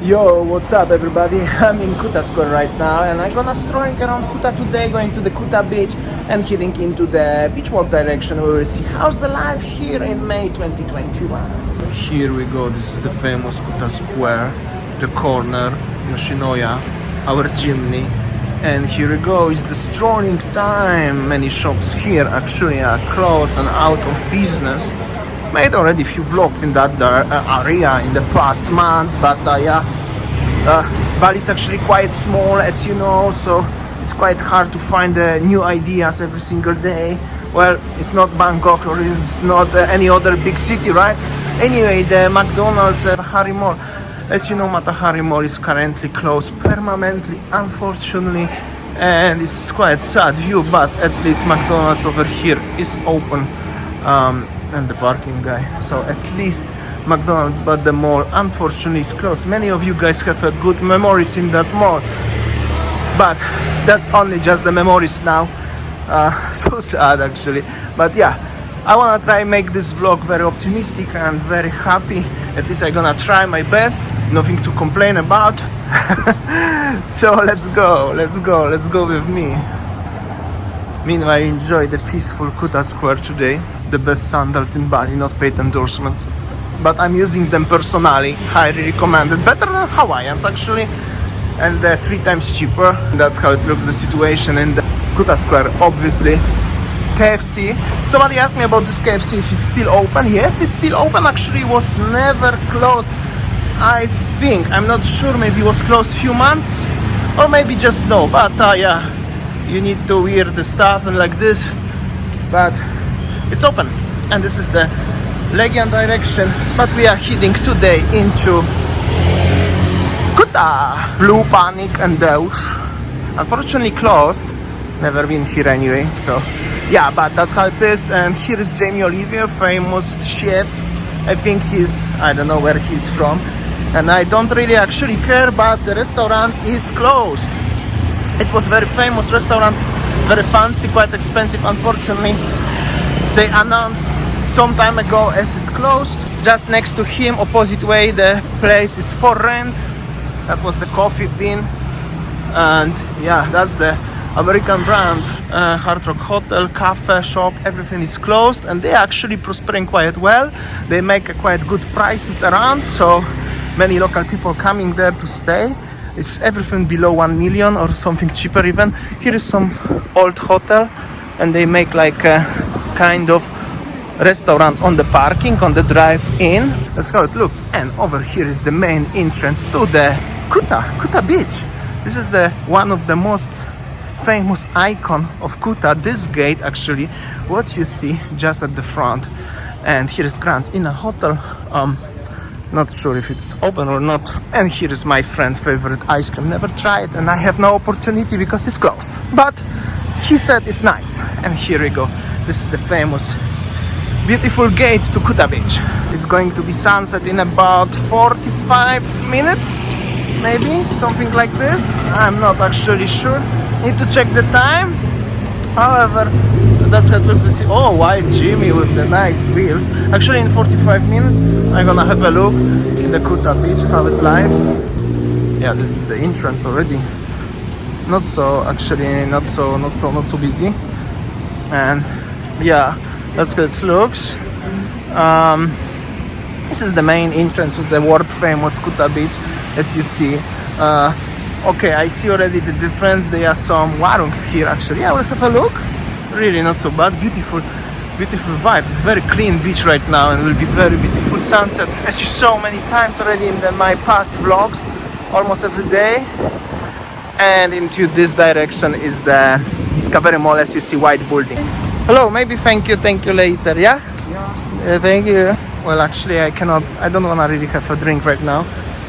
Yo, what's up everybody? I'm in Kuta Square right now and I'm gonna strolling around Kuta today, going to the Kuta beach and heading into the beach walk direction where we'll see how's the life here in May 2021. Here we go, this is the famous Kuta Square, the corner, Yoshinoya, our chimney. And here we go, it's the strolling time. Many shops here actually are closed and out of business. Made already a few vlogs in that area in the past months, but Bali is actually quite small, as you know, so it's quite hard to find new ideas every single day. Well, it's not Bangkok or it's not any other big city, right? Anyway, the McDonald's at Matahari Mall. As you know, Matahari Mall is currently closed permanently, unfortunately, and it's quite sad view, but at least McDonald's over here is open. And the parking guy, so at least McDonald's, but the mall unfortunately is closed. Many of you guys have good memories in that mall, but that's only just the memories now. So sad actually, but yeah, I wanna try make this vlog very optimistic and very happy. At least I'm gonna try my best, nothing to complain about. So let's go with me. Meanwhile, enjoy the peaceful Kuta Square today. The best sandals in Bali, not paid endorsements, but I'm using them personally, highly recommended, better than Hawaiians actually, and 3 times cheaper. That's how it looks, the situation in the Kuta Square. Obviously KFC, somebody asked me about this KFC, if it's still open. Yes, it's still open, actually it was never closed. I think, I'm not sure, maybe it was closed few months or maybe just no, but yeah, you need to wear the stuff and like this, but it's open. And this is the Legian direction, but we are heading today into Kuta. Blue Panic and Deutsch, unfortunately closed. Never been here anyway, so yeah, but that's how it is. And here is Jamie Oliver, famous chef. I think I don't know where he's from, and I don't really actually care, but the restaurant is closed. It was very famous restaurant, very fancy, quite expensive. Unfortunately, they announced some time ago as it's closed. Just next to him, opposite way, the place is for rent. That was the Coffee Bean, and yeah, that's the American brand. Hard Rock Hotel, cafe, shop, everything is closed, and they actually prospering quite well. They make quite good prices around, so many local people coming there to stay. It's everything below 1 million or something cheaper even. Here is some old hotel, and they make like a kind of restaurant on the parking, on the drive-in. That's how it looks. And over here is the main entrance to the Kuta beach. This is one of the most famous icon of Kuta. This gate actually, what you see just at the front. And here is Grand Inn Hotel. Not sure if it's open or not. And here is my friend favorite ice cream. Never tried, and I have no opportunity because it's closed. But he said it's nice. And here we go. This is the famous, beautiful gate to Kuta beach. It's going to be sunset in about 45 minutes, maybe something like this. I'm not actually sure. Need to check the time. However, that's how it looks to see. Oh, white Jimmy with the nice wheels. Actually, in 45 minutes, I'm gonna have a look in the Kuta beach, how it's live. Yeah, this is the entrance already. Not so busy. And yeah, that's how it looks. This is the main entrance to the world famous Kuta beach, as you see. Okay, I see already the difference. There are some warungs here actually. I will have a look. Really not so bad. Beautiful vibe. It's very clean beach right now, and will be very beautiful sunset, as you saw many times already in my past vlogs, almost every day. And into this direction is the Discovery Mall, as you see, white building. Hello, maybe thank you later, yeah? Thank you. Well, actually I don't wanna really have a drink right now.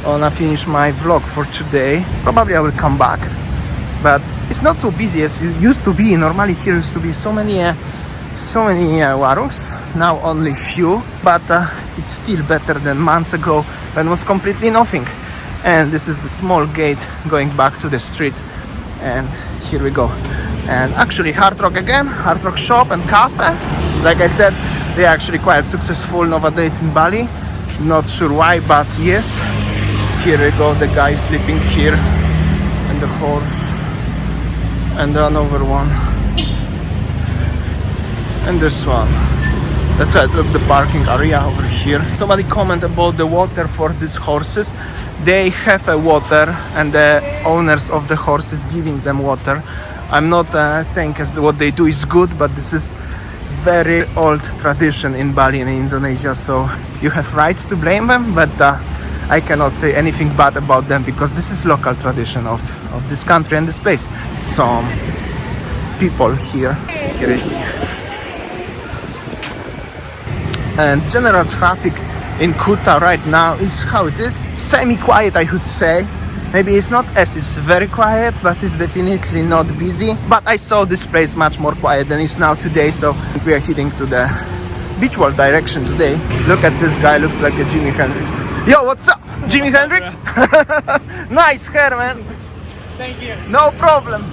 I wanna finish my vlog for today. Probably I will come back, but it's not so busy as it used to be. Normally here used to be so many warungs. Now only few, but it's still better than months ago when it was completely nothing. And this is the small gate going back to the street, and here we go. And actually Hard Rock again, Hard Rock shop and cafe. Like I said, they are actually quite successful nowadays in Bali. Not sure why, but yes, here we go, the guy sleeping here, and the horse, and another one, and this one. That's how it looks, the parking area over here. Somebody commented about the water for these horses. They have a water, and the owners of the horses giving them water. I'm not saying as what they do is good, but this is very old tradition in Bali and in Indonesia, so you have rights to blame them, but I cannot say anything bad about them because this is local tradition of this country and this place. Some people here, security. And general traffic in Kuta right now is how it is, semi-quiet I would say. Maybe it's not as it's very quiet, but it's definitely not busy. But I saw this place much more quiet than it's now today, so we are heading to the beach walk direction today. Look at this guy, looks like a Jimi Hendrix. Yo, what's up? Jimi Hendrix? Nice hair, man. Thank you. No problem.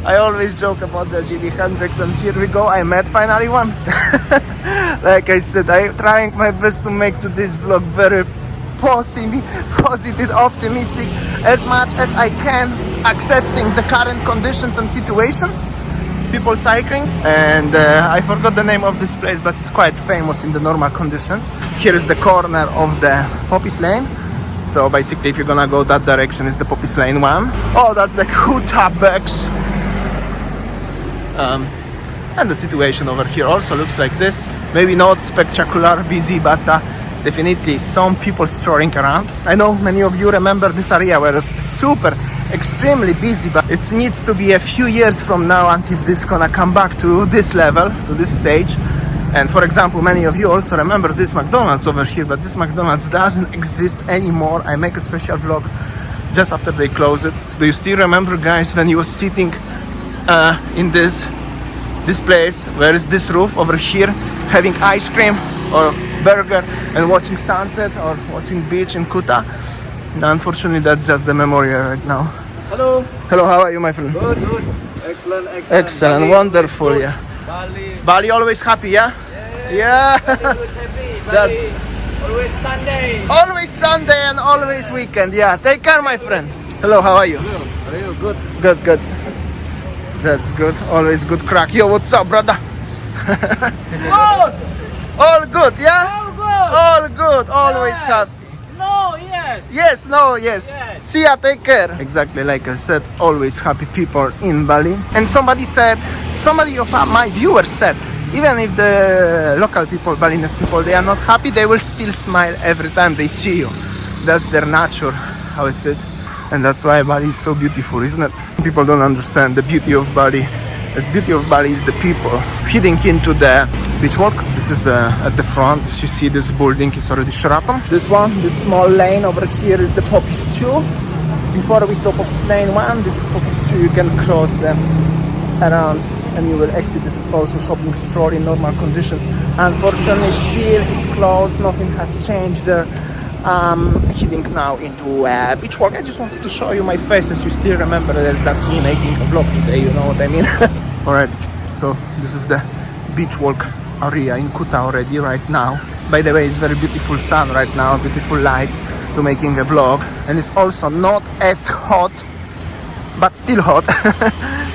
I always joke about the Jimi Hendrix, and here we go, I met finally one. Like I said, I'm trying my best to make to this vlog very positive, optimistic, as much as I can, accepting the current conditions and situation. People cycling, and I forgot the name of this place, but it's quite famous in the normal conditions. Here is the corner of the Poppies Lane. So basically, if you're gonna go that direction, it's the Poppies Lane 1. Oh, that's the Kuta Bex. And the situation over here also looks like this. Maybe not spectacular, busy, but definitely some people strolling around. I know many of you remember this area where it's super, extremely busy, but it needs to be a few years from now until this gonna come back to this level, to this stage. And for example, many of you also remember this McDonald's over here, but this McDonald's doesn't exist anymore. I make a special vlog just after they close it. So do you still remember, guys, when you were sitting in this place, where is this roof over here, having ice cream or burger and watching sunset or watching beach in Kuta? No, unfortunately, that's just the memory right now. Hello. Hello, how are you, my friend? Good, good. Excellent, excellent. Excellent, Bali, wonderful, good. yeah. Bali. Bali always happy, yeah? Yeah. Bali always happy. Bali always Sunday. Always Sunday and always weekend, yeah. Take care, my friend. Hello, how are you? Are you good? Good, good. That's good. Always good crack. Yo, what's up, brother? Good. All good, yeah? All good. All good. Always Yes. happy. No, yes. Yes, no, yes. Yes. See ya, take care. Exactly like I said, always happy people in Bali. And somebody of my viewers said, even if the local people, Balinese people, they are not happy, they will still smile every time they see you. That's their nature, how is it? And that's why Bali is so beautiful, isn't it? People don't understand the beauty of Bali. The beauty of Bali is the people. Heading into the beach walk. This is at the front. As you see, this building is already Sheraton. This small lane over here is the Poppies 2. Before we saw Poppies Lane 1, this is Poppies 2. You can cross them around and you will exit. This is also shopping store in normal conditions. Unfortunately, still is closed. Nothing has changed there. Heading now into beach walk. I just wanted to show you my face, as you still remember there's that me making a vlog today, you know what I mean? Alright, so this is the beach walk area in Kuta already right now. By the way, it's very beautiful sun right now, beautiful lights to making a vlog, and it's also not as hot, but still hot.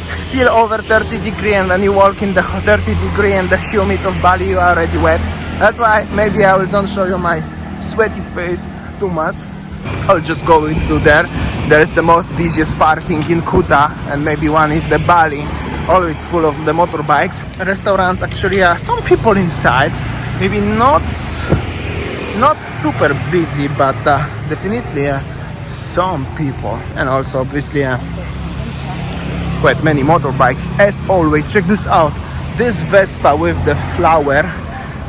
Still over 30 degrees, and when you walk in the 30 degree and the humid of Bali, you are already wet. That's why maybe I will don't show you my sweaty face too much. I'll just go into there. There is the most busiest parking in Kuta, and maybe one in the Bali, always full of the motorbikes. Restaurants, actually some people inside, maybe not super busy, but definitely some people, and also obviously quite many motorbikes as always. Check this out, this Vespa with the flower.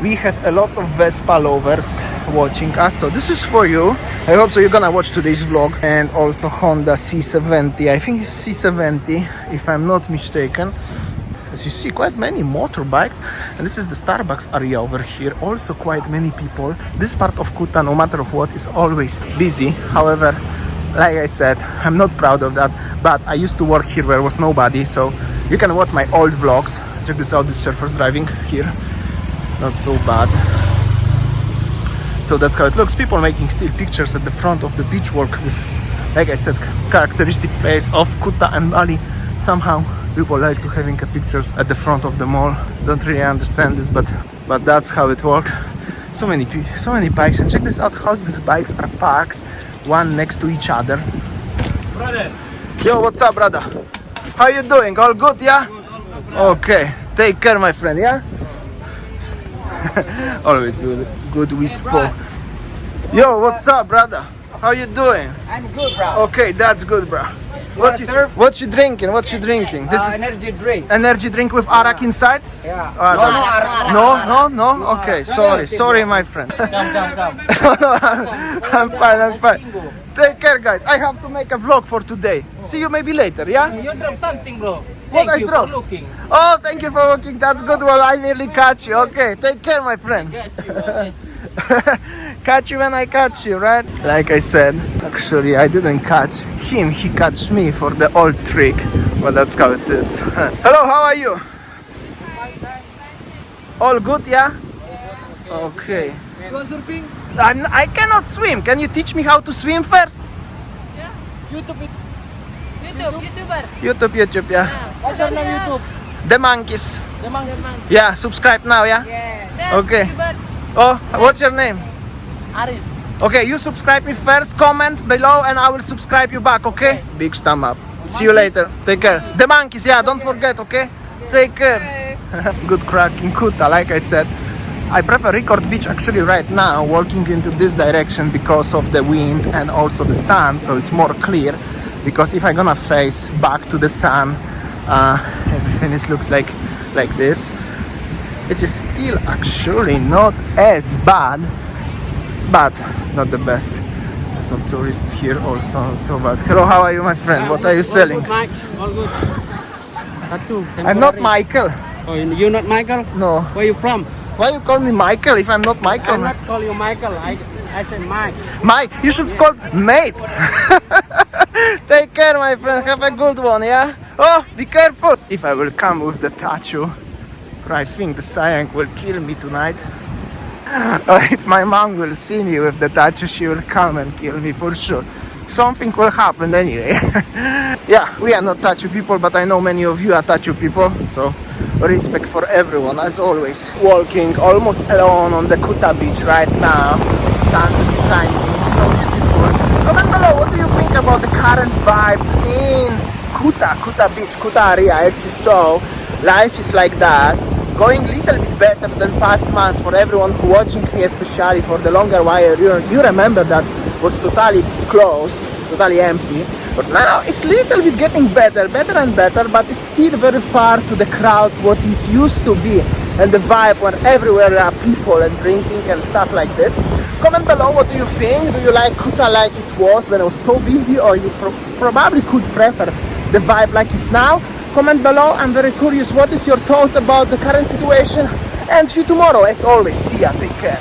We have a lot of Vespa lovers watching us, so this is for you. I hope so you're gonna watch today's vlog. And also Honda C70, I think it's C70 if I'm not mistaken. As you see, quite many motorbikes, and this is the Starbucks area over here. Also quite many people. This part of Kuta, no matter of what, is always busy. However, like I said, I'm not proud of that, but I used to work here where was nobody, so you can watch my old vlogs. Check this out, this surfer's driving here. Not so bad. So that's how it looks. People making still pictures at the front of the beach walk. This is, like I said, characteristic place of Kuta and Bali. Somehow people like to having pictures at the front of the mall. Don't really understand this, but that's how it works. So many bikes, and check this out, how these bikes are parked one next to each other. Brother. Yo, what's up, brother? How you doing? All good, yeah? Okay, take care, my friend, yeah? Always good whisper. Yo, what's up, brother? How you doing? I'm good, bro. Okay, that's good, bro. wanna surf? What you drinking? What you drinking? This is Energy drink. energy drink with arak inside? Yeah. No. Okay, sorry, my friend. Come. I'm fine. Take care, guys. I have to make a vlog for today. See you maybe later, yeah? You drop something, bro. What Thank I you drop? for looking. Oh, thank you for looking. That's good. Well, I nearly catch you. Okay, take care, my friend. Catch you when I catch you, right? Like I said, actually I didn't catch him, he catch me for the old trick, but that's how it is. Hello, how are you? All good, yeah? Okay. You want surfing? I cannot swim. Can you teach me how to swim first? YouTuber. YouTube, yeah. What's your name YouTube? The Monkeys. The monkey. Yeah, subscribe now, yeah? Okay. Oh, what's your name? Aris. Okay, you subscribe me first, comment below, and I will subscribe you back, okay? Big thumb up. See you later. Take care. The Monkeys, yeah, don't forget, okay? Take care. Good crack in Kuta, like I said. I prefer Record Beach actually right now, walking into this direction because of the wind and also the sun, so it's more clear. Because if I'm gonna face back to the sun, everything looks like this. It is still actually not as bad, but not the best. Some tourists here also, so bad. Hello, how are you, my friend? What are you selling? All good, Mike. All good. Tattoo. I'm not Michael. Oh, you're not Michael? No. Where you from? Why you call me Michael if I'm not Michael? I'm not call you Michael. I said Mike. Mike, you should call mate. Take care, my friend. Have a good one, yeah? Oh, be careful. If I will come with the tattoo, I think the Siang will kill me tonight. Or if my mom will see me with the tattoo, she will come and kill me for sure. Something will happen anyway. Yeah, we are not tattoo people, but I know many of you are tattoo people, so respect for everyone as always. Walking almost alone on the Kuta beach right now. Sunset behind me, so beautiful. Comment below, what do you think about the current vibe in Kuta beach, Kuta area? As you saw, life is like that. Going a little bit better than past months for everyone who watching me, especially for the longer while. You remember that was totally closed, totally empty. But now it's a little bit getting better and better, but it's still very far to the crowds what is used to be, and the vibe when everywhere there are people and drinking and stuff like this. Comment below, what do you think? Do you like Kuta like it was when it was so busy, or you probably could prefer the vibe like it's now? Comment below, I'm very curious what is your thoughts about the current situation, and see you tomorrow as always. See ya, take care.